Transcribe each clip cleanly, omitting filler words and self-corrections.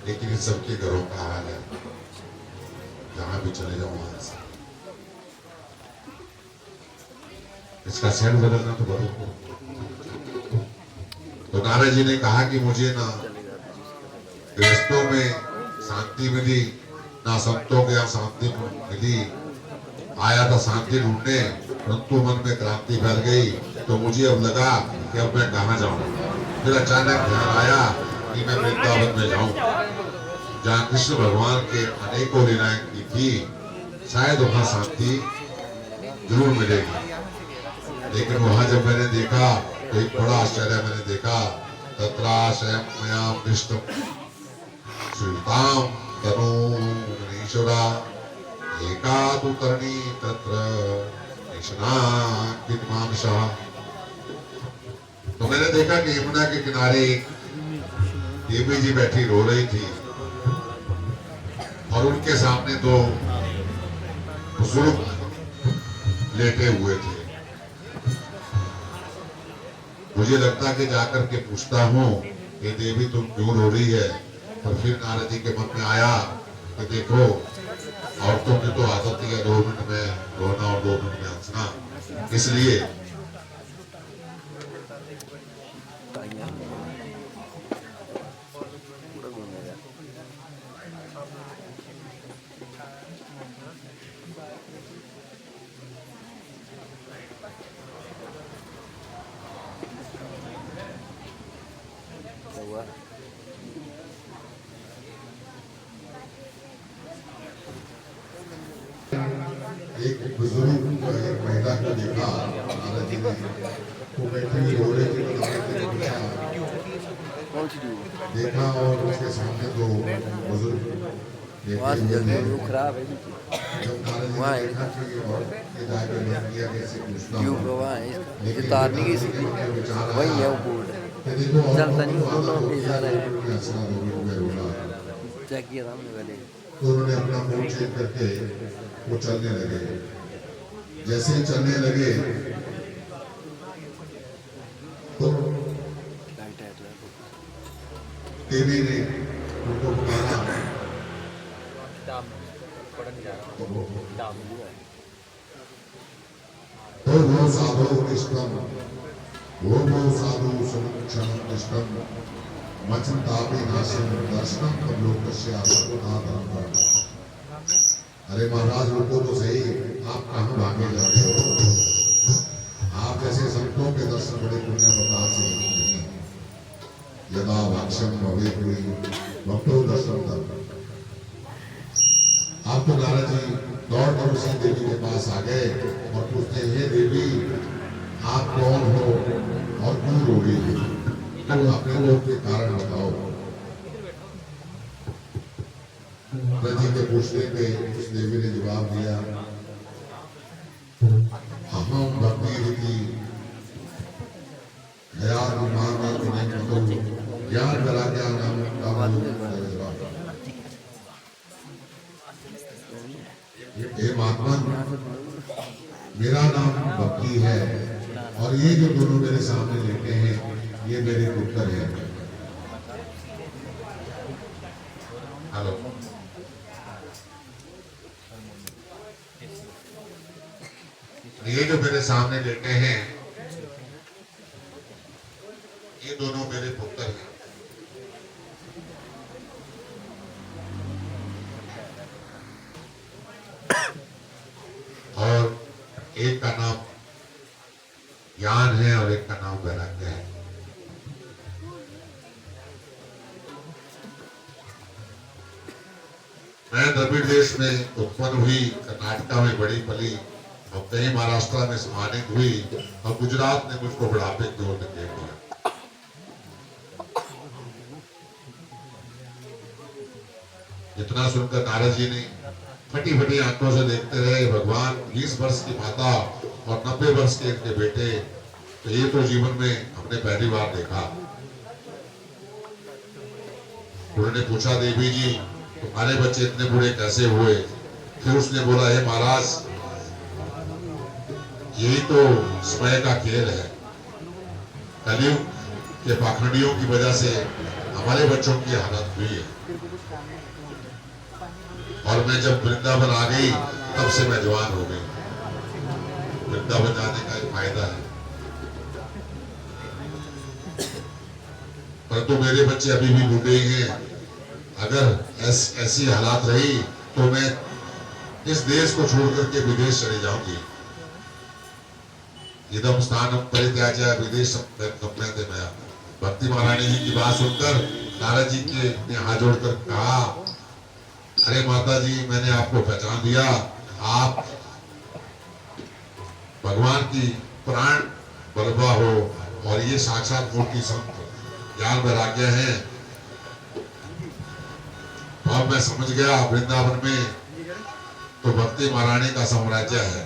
लेकिन इन सबके घरों का हाल है, जहां भी चले जाओ वहां से इसका सेट बदलना तो बदल। तो नारद जी ने कहा कि मुझे ना गृहस्थों में शांति मिली, ना संतों के यहाँ शांति मिली। आया था शांति ढूंढने, परंतु मन में क्रांति फैल गई। तो मुझे अब लगा कि अब मैं कहाँ जाऊं। फिर अचानक ध्यान आया कि मैं वृंदावन में जाऊं, जहाँ कृष्ण भगवान के अनेकों लीलाएं की थी। शायद वहां शांति जरूर मिलेगी। लेकिन वहां जब मैंने देखा तो एक बड़ा आश्चर्य मैंने देखा। तत्राशयं मया पृष्ठं श्रीतां तनूनीश्वरा एका तु तरणी तत्र निष्णान्वितमानसः। तो मैंने देखा कि यमुना के किनारे देवी जी बैठी रो रही थी और उनके सामने दो बुजुर्ग लेटे हुए थे। मुझे लगता कि जाकर के पूछता हूँ कि देवी तुम क्यों रो रही है। और फिर नारद जी के मन में आया कि देखो औरतों की तो आदत है 2 मिनट में रोना और 2 मिनट में हंसना, इसलिए एक बुजुर्ग एक महिला को देखा नारद जी ने, वो बैठी हुई रो रही थी। नारद जी ने पूछा, देखा और उसके सामने दो बुजुर्ग खराब है जब नारद जी ने देखा कि ये जाके बन गया कैसे पूछता हूँ। तारने की सीधी वही है वो बोर्ड चलता नहीं वो दोनों भेजा रहे हैं चेक किया था हमने पहले। तो उन्होंने अपना मूड चेंज करके वो चलने लगे। जैसे ही चलने लगे तो देवी ने उनको पुकारा, वो साधु निष्ठम, वो साधु समुक्षणम निष्ठम मचंतापि नाशम दर्शनम तमलोकस्य आत्मनाथम। अरे महाराज रुको तो सही, आप कहाँ भागे जा रहे हो। आप जैसे संतों के दर्शन बड़े पुण्य प्रताप से नहीं। यदा वाक्ष्यम भवे कोई भक्तो दर्शन तक। आप तो नारद जी दौड़ कर उसी देवी के पास आ गए और पूछते, हे देवी आप कौन हो और क्यों रो रही हो, तो अपने लोग के कारण बताओ। नारद जी के पूछने पे उस देवी ने जवाब दिया, हम भक्ति रीति ज्ञान करा क्या नाम हे महात्मा, मेरा नाम भक्ति है और ये जो दोनों मेरे सामने लेटे हैं ये मेरे पुत्र हैं। हेलो, ये जो मेरे सामने लेटे हैं ये दोनों मेरे पुत्र हैं। और एक का नाम ज्ञान है और एक का नाम वैराग्य है। मैं द्रविड़ देश में उत्पन्न हुई, कर्नाटका में बड़ी पली और कहीं महाराष्ट्र में सम्मानित हुई और गुजरात ने मुझको बुढ़ापे की ओर धकेल दिया। इतना सुनकर नारद जी ने फटी फटी आंखों से देखते रहे। भगवान 20 वर्ष की माता और 90 वर्ष के इनके बेटे, तो ये तो जीवन में हमने पहली बार देखा। उन्होंने पूछा, देवी जी तुम्हारे बच्चे इतने बूढ़े कैसे हुए। फिर उसने बोला, हे महाराज यही तो समय का खेल है। कलयुग कि पाखंडियों की वजह से हमारे बच्चों की हालत हुई है। और मैं जब वृंदावन आ गई तब से मैं जवान हो गई। वृंदावन जाने का एक फायदा है। परंतु मेरे बच्चे अभी भी बूढ़े ही हैं। अगर ऐसी हालात रही तो मैं इस देश को छोड़कर के विदेश चले जाऊंगी। इदम स्थानम परित्याज्य विदेशम गम्यते मया। भक्ति महारानी जी की बात सुनकर नारद जी के ने हाथ जोड़कर कहा, अरे माता जी, मैंने आपको पहचान दिया। आप भगवान की प्राण बलवा हो और ये साक्षात मूर्ति संत ज्ञान वैराग्य है। और मैं समझ गया वृंदावन में तो भक्ति महारानी का साम्राज्य है।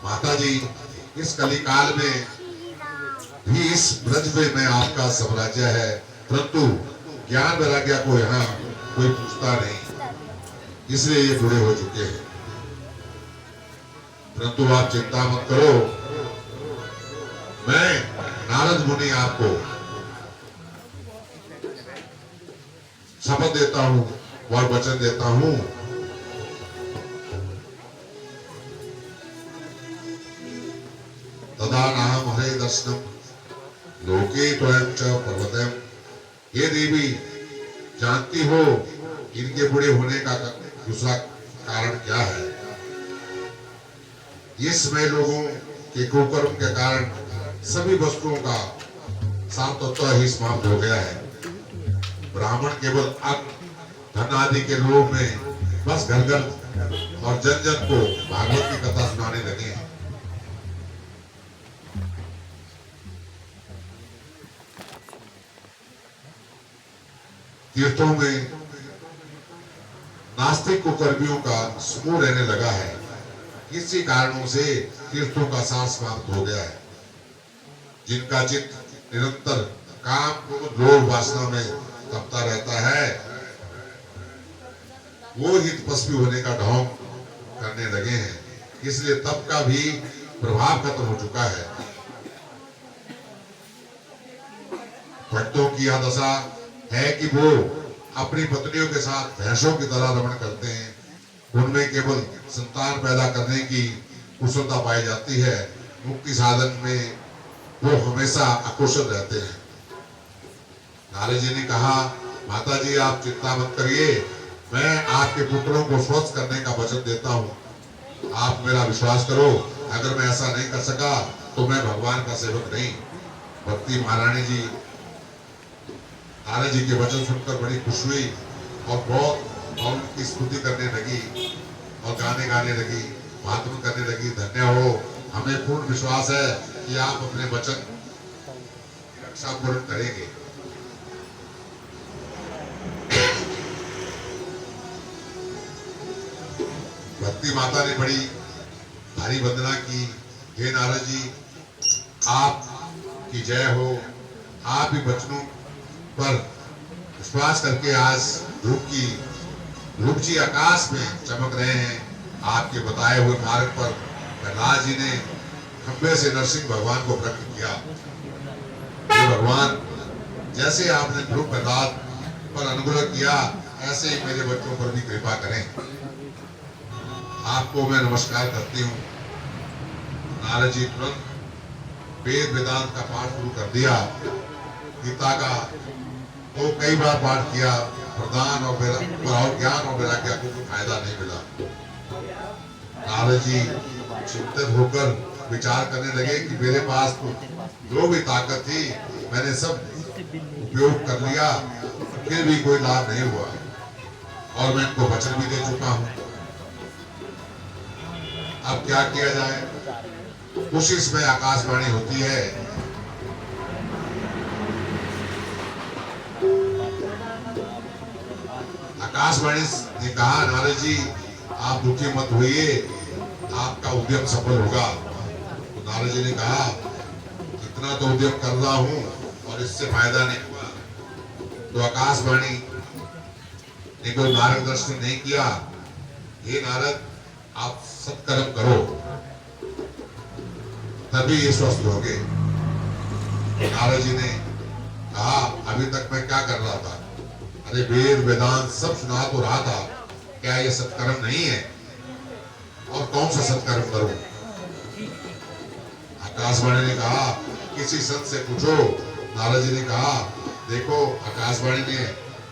माता जी, इस कलिकाल में भी इस ब्रज में मैं आपका साम्राज्य है, परंतु ज्ञान वैराग्य को यहाँ कोई पूछता नहीं, इसलिए ये बूढ़े हो चुके हैं। परंतु आप चिंता मत करो, मैं नारद मुनि आपको शपथ देता हूं और वचन देता हूं, तदा नाम हरे दर्शनम लोके त्वयं च पर्वतम। ये देवी जानती हो इनके बूढ़े होने का दूसरा कारण क्या है? इस समय लोगों के कुकर्म के कारण सभी वस्तुओं का सातत्व ही समाप्त हो गया है। ब्राह्मण केवल अन्न धन आदि के लोभ में बस घर घर और जन जन को भागवत की कथा सुनाने लगे हैं। तीर्थों में नास्तिक कुकर्मियों का समूह रहने लगा है। किसी कारणों से तीर्थों का सार समाप्त हो गया है। जिनका चित्त निरंतर काम क्रोध लोभ वासना में तपता रहता है, वो ही तपस्वी होने का ढोंग करने लगे हैं। इसलिए तप का भी प्रभाव खत्म हो चुका है। भक्तों की यह दशा है कि वो अपनी पत्नियों के साथ भैंसों की तरह रमण करते हैं। उनमें केवल संतान पैदा करने की कुशलता पाई जाती है। मुक्ति साधन में वो हमेशा अकुशल रहते हैं। नारद जी ने कहा, माता जी आप चिंता मत करिए, मैं आपके पुत्रों को स्वस्थ करने का वचन देता हूँ। आप मेरा विश्वास करो, अगर मैं ऐसा नहीं कर सका तो मैं भगवान का सेवक नहीं। भक्ति महारानी जी नारद जी के वचन सुनकर बड़ी खुश हुई और बहुत और उनकी स्तुति करने लगी और गाने गाने लगी, महात्म करने लगी। धन्य हो, हमें पूर्ण विश्वास है कि आप अपने वचन की रक्षा पूर्ण करेंगे। भक्ति माता ने बड़ी भारी वंदना की। हे नारद जी, आप की जय हो। आप ही वचनों पर विश्वास करके आज ध्रुव जी आकाश में चमक रहे हैं। आपके बताए हुए मार्ग पर प्रहलाद जी ने खंबे से नरसिंह भगवान को प्रकट किया। हे भगवान, जैसे आपने ध्रुव प्रहलाद पर अनुग्रह किया, ऐसे ही मेरे बच्चों पर भी कृपा करें। आपको मैं नमस्कार करती हूँ। नारद जी तुरंत वेद वेदांत का पाठ शुरू कर दिया। गीता का तो कई बार पाठ किया, प्रदान और ज्ञान और वैराग्य को कोई फायदा नहीं मिला। नारद जी चिंतित होकर विचार करने लगे कि मेरे पास तो जो भी ताकत थी मैंने सब उपयोग कर लिया, फिर भी कोई लाभ नहीं हुआ और मैं इनको वचन भी दे चुका हूँ। अब क्या किया जाए? उसी समय आकाशवाणी होती है। आकाशवाणी ने कहा, नारद जी आप दुखी मत होइए, आपका उद्यम सफल होगा। तो नारद जी ने कहा, इतना तो उद्यम कर रहा हूं और इससे फायदा नहीं हुआ। तो आकाशवाणी ने कोई मार्गदर्शन नहीं किया। हे नारद, आप सत्कर्म करो, तभी ये स्वस्थ होगे। नारद जी ने कहा, अभी तक मैं क्या कर रहा था? अरे वेद वेदांत सब सुना तो रहा था, क्या ये सत्कर्म नहीं है? और कौन सा सत्कर्म करूं? आकाशवाणी ने कहा, किसी संत से पूछो। नारद जी ने कहा, देखो आकाशवाणी ने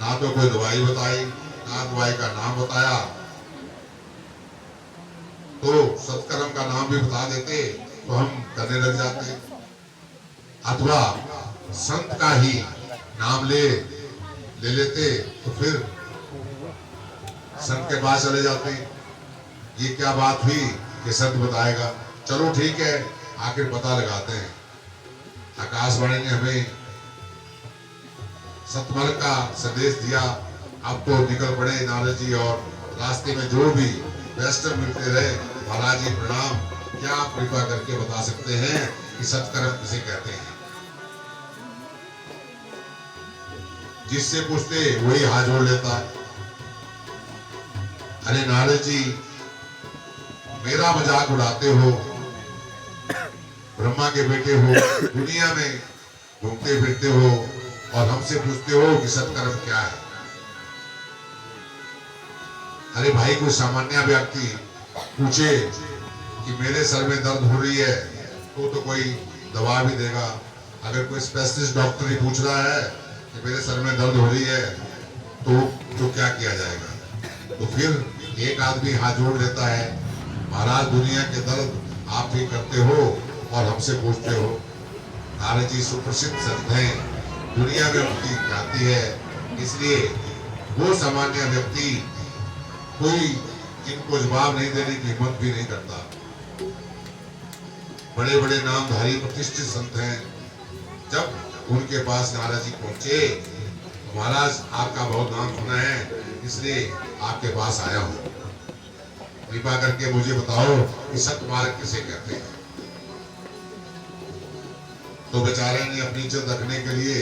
ना तो कोई दवाई बताई, ना दवाई का नाम बताया, तो सत्कर्म का नाम भी बता देते तो हम करने लग जाते, अथवा संत का ही नाम ले लेते तो फिर संत के पास चले जाते। ये क्या बात हुई कि संत बताएगा? चलो ठीक है, आखिर पता लगाते हैं। आकाशवाणी ने हमें सतमार्ग का संदेश दिया। अब तो निकल पड़े नारद जी, और रास्ते में जो भी वैष्णव मिलते रहे, महाराज जी प्रणाम, क्या आप कृपा करके बता सकते हैं कि सत्कर्म किसे कहते हैं? जिससे पूछते वही हाथ जोड़ लेता। अरे नारद जी, मेरा मजाक उड़ाते हो, ब्रह्मा के बेटे हो, दुनिया में घूमते फिरते हो और हमसे पूछते हो कि सत्कर्म क्या है? अरे भाई, कोई सामान्य व्यक्ति पूछे कि मेरे सर में दर्द हो रही है तो कोई दवा भी देगा। अगर कोई स्पेशलिस्ट डॉक्टर ही पूछ रहा है कि मेरे सर में दर्द हो रही है तो क्या किया जाएगा? तो फिर एक आदमी हाथ जोड़ लेता है, महाराज दुनिया के दर्द आप भी करते हो और हमसे पूछते हो। नारद जी सुप्रसिद्ध संत हैं, दुनिया में उनकी ख्याति है, इसलिए वो सामान्य व्यक्ति कोई इनको जवाब नहीं देने की हिम्मत भी नहीं करता। बड़े बड़े नामधारी प्रतिष्ठित संत हैं, जब उनके पास नारद जी पहुंचे, तो महाराज आपका बहुत नाम सुना है, इसलिए आपके पास आया हूं, कृपा करके मुझे बताओ कि सत्मार्ग किसे कहते हैं? तो बेचारे ने अपनी इज्जत रखने के लिए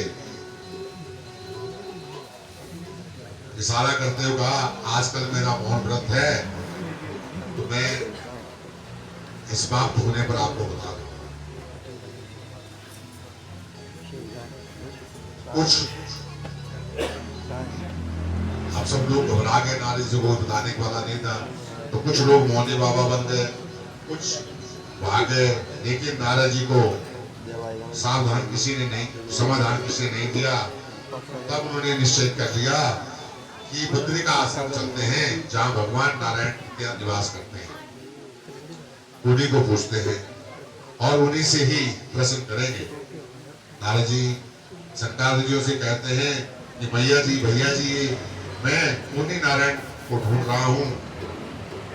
इशारा करते हुए कहा, आजकल मेरा मौन व्रत है, तो मैं समाप्त होने पर आपको बता दूं। कुछ आप सब लोग घबरा गए, नारद जी को बताने वाला नहीं था, तो कुछ लोग मौनी बाबा बन गए, कुछ भाग गए, लेकिन नारद जी को सावधान किसी ने नहीं, समाधान किसी ने नहीं दिया। तब उन्होंने निश्चय कर लिया कि बद्री का आश्रम चलते हैं, जहाँ भगवान नारायण के निवास करते हैं, उन्हीं को पूछते हैं और उन्हीं से ही प्रश्न करेंगे। नारद जी शंकराचार्य जी से कहते हैं कि भैया जी मैं मुनि नारायण को ढूंढ रहा हूँ।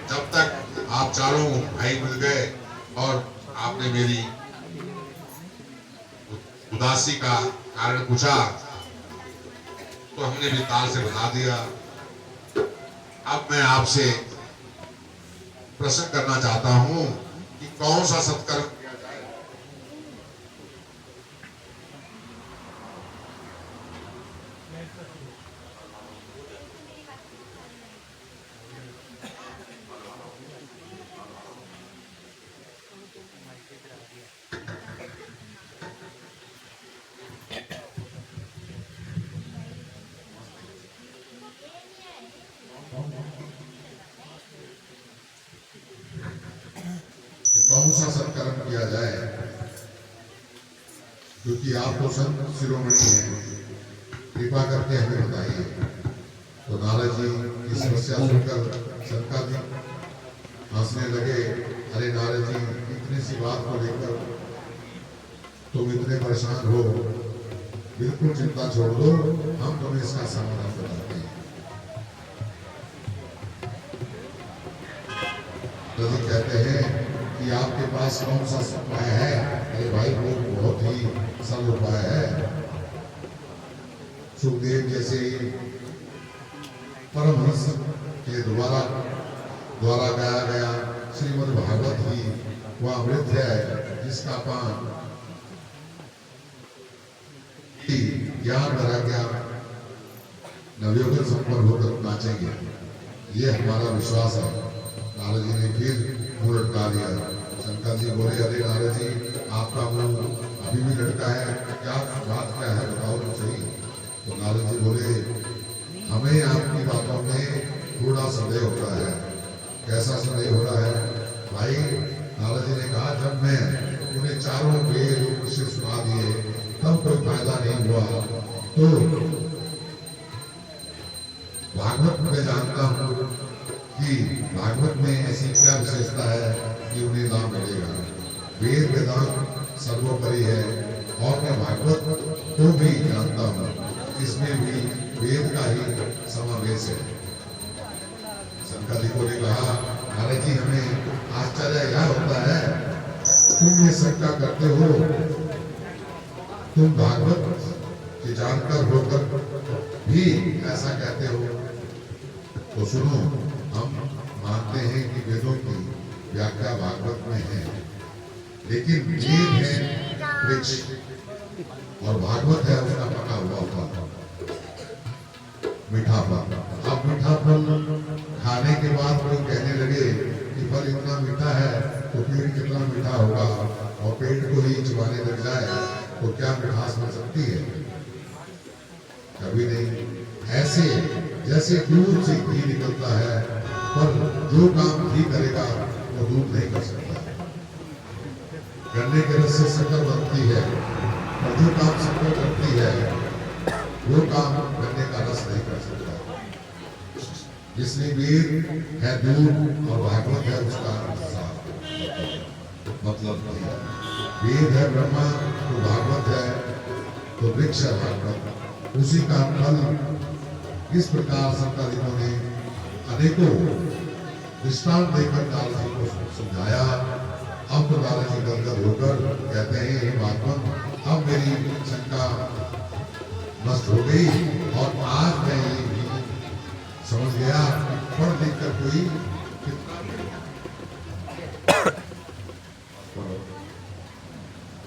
जब तक आप चारों भाई मिल गए और आपने मेरी उदासी का कारण पूछा, तो हमने विस्तार से बता दिया। अब मैं आपसे प्रश्न करना चाहता हूं कि कौन सा सत्कर्म किया जाए? कौन सा सत्कर्म किया जाए? क्योंकि आप तो संत शिरोमणि हैं, कृपा करके हमें बताइए। तो नारद जी की समस्या सुनकर शंकर जी हंसने लगे। अरे नारद जी, इतनी सी बात को लेकर तुम इतने परेशान हो, बिल्कुल चिंता छोड़ दो, हम तुम्हें इसका समाधान बताते हैं। नदी कहते हैं कि आपके पास कौन सा उपाय है? अरे भाई, वो बहुत ही सरल उपाय है। सुखदेव जैसे परमहंस के द्वारा गाया गया श्रीमद् भागवत ही वह अमृत है, जिसका पान ज्ञान वैराग्य नवयुग संपन्न होकर नाचेंगे। ये हमारा विश्वास है। नारद जी ने फिर मुंह लटका लिया। शंकर जी बोले, अरे नारद जी, आपका मुंह अभी भी लटका है, क्या बात क्या है, बताओ तो सही। तो नारद जी बोले, हमें आपकी बातों में थोड़ा संदेह होता है। कैसा संदेह हो रहा है भाई? नारद जी ने कहा, जब मैं उन्हें चारों वेद से सुना दिए तब कोई फायदा नहीं हुआ, तो भागवत में जानता हूँ कि भागवत में ऐसी क्या विशेषता है कि उन्हें लाभ मिलेगा। वेद वेदांत सर्वोपरि है और मैं भागवत को भी जानता हूँ, इसमें भी वेद का ही समावेश है। शंकर जी को ने कहा, नारद जी, हमें आश्चर्य यह होता है, तुम ये शंका करते हो, तुम भागवत के जानकर होकर भी ऐसा कहते हो। तो सुनो, हम मानते हैं कि वेदों की व्याख्या भागवत में है, लेकिन वेद है वृक्ष और भागवत है उसका पका हुआ फल, मीठा फल। अब मीठा फल खाने के बाद कोई कहने लगे कि फल इतना मीठा है तो पेड़ कितना मीठा होगा, और पेड़ को ही चबाने लग जाए तो क्या मिठास मिल सकती है? कभी नहीं। ऐसे जैसे दूध से घी निकलता है, पर जो काम घी करेगा वो दूध नहीं कर सकता। गन्ने के रस से शक्कर बनती है, और जो काम शक्कर करती है वो काम गन्ने का रस नहीं कर सकता। इसलिए वेद है दूध और भागवत है उसका मतलब नहीं है। वेद है ब्रह्मा तो भागवत है तो वृक्ष है भागवत, उसी का फल। इस प्रकार शंकर जी ने अनेकों दृष्टांत देकर नारद जी को समझाया। अब तो नारद जी गदगद होकर कहते हैं, हे भागवत, अब मेरी शंका नष्ट हो गई और आज मैं ये भी समझ गया, पढ़ लिख कर कोई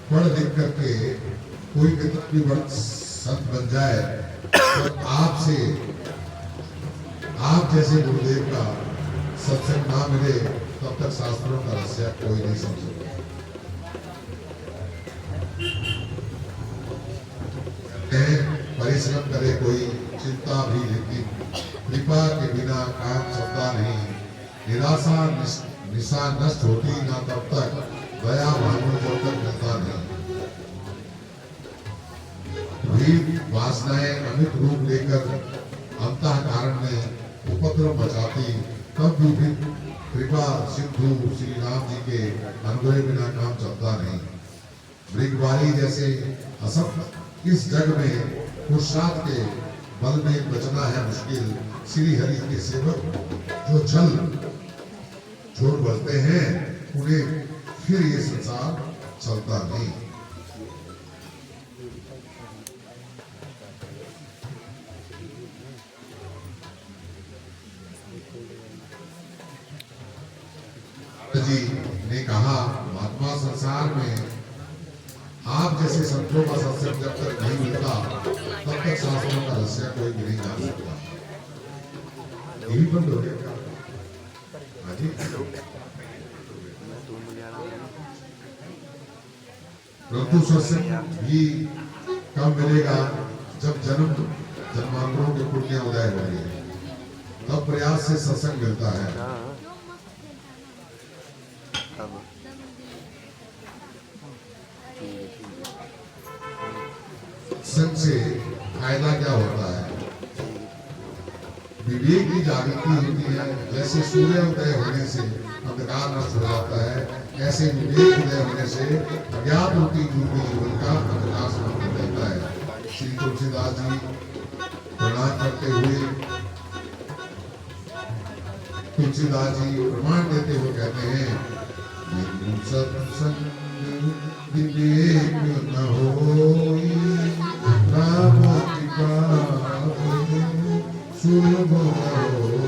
पढ़ लिख करके कोई कितना भी बड़ा संत बन जाए, तो आपसे, आप जैसे गुरुदेव का सत्संग ना मिले तब तक शास्त्रों का रहस्य कोई नहीं समझ सकता। परिश्रम करे कोई चिंता भी, लेकिन कृपा के बिना काम चलता नहीं। निराशा निशा नष्ट होती ना तब तक, दया भानु जब तक मिलता नहीं। वासनाएं अमित रूप लेकर अंतःकरण में उपद्रव मचाती, तब भी कृपा सिंधु श्री राम जी के अनुग्रह बिना काम चलता नहीं। मृगवारी जैसे असत इस जग में पुरुषार्थ के बल में बचना है मुश्किल। श्री हरि के सेवक जो छल छोड़ बसते हैं, उन्हें फिर ये संसार चलता नहीं। जी ने कहा, महात्मा, संसार में आप जैसे संतों का सत्संग जब तक नहीं मिलता तब तक शास्त्रों का रहस्य कोई भी नहीं जान सकता। यही बंद हो गया। परंतु सत्संग भी कब मिलेगा? जब जन्मांतरों के पुण्य उदय होंगे, तब प्रयास से सत्संग मिलता है। सत्संग से फायदा क्या होता है? विवेक की जागृति होती है। जैसे सूर्य उदय होने से अंधकार नष्ट हो जाता है, ऐसे विवेक उदय होने से अज्ञात रूपी जीवन का अंधकार समाप्त हो जाता है। श्री तुलसीदास जी प्रणाम करते हुए, तुलसीदास जी प्रमाण देते हुए कहते हैं, सत्संग विवेक न होई, राम कृपा सुलभ होई।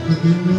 Thank you.